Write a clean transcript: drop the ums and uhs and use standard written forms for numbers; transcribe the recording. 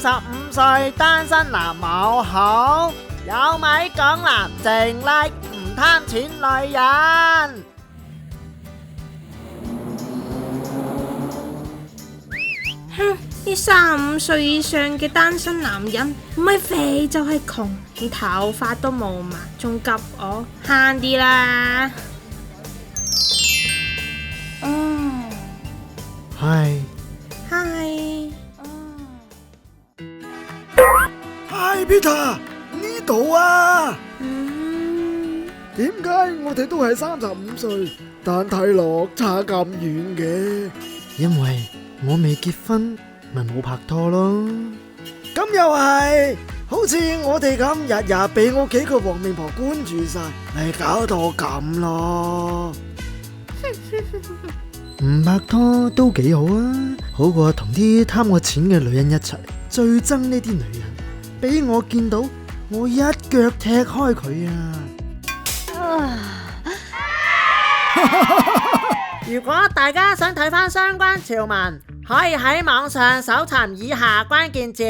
35歲單身男冇好，有米港男淨叻唔貪錢女人。哼，啲35歲以上嘅單身男人唔係肥就係窮，連頭髮都冇埋，仲急我慳啲啦。係。Hi Peter，呢度啊。點解我哋都係35歲，但睇落差咁遠嘅？因為我未結婚，咪冇拍拖咯。咁又係，好似我哋咁日日俾我幾個黃面婆關注晒，咪搞到咁咯。唔拍拖都幾好啊，好過同啲貪我錢嘅女人一齊。最憎呢啲女人，俾我見到我一腳踢開佢啊！如果大家想睇返相關條文，可以喺網上搜尋以下關鍵字。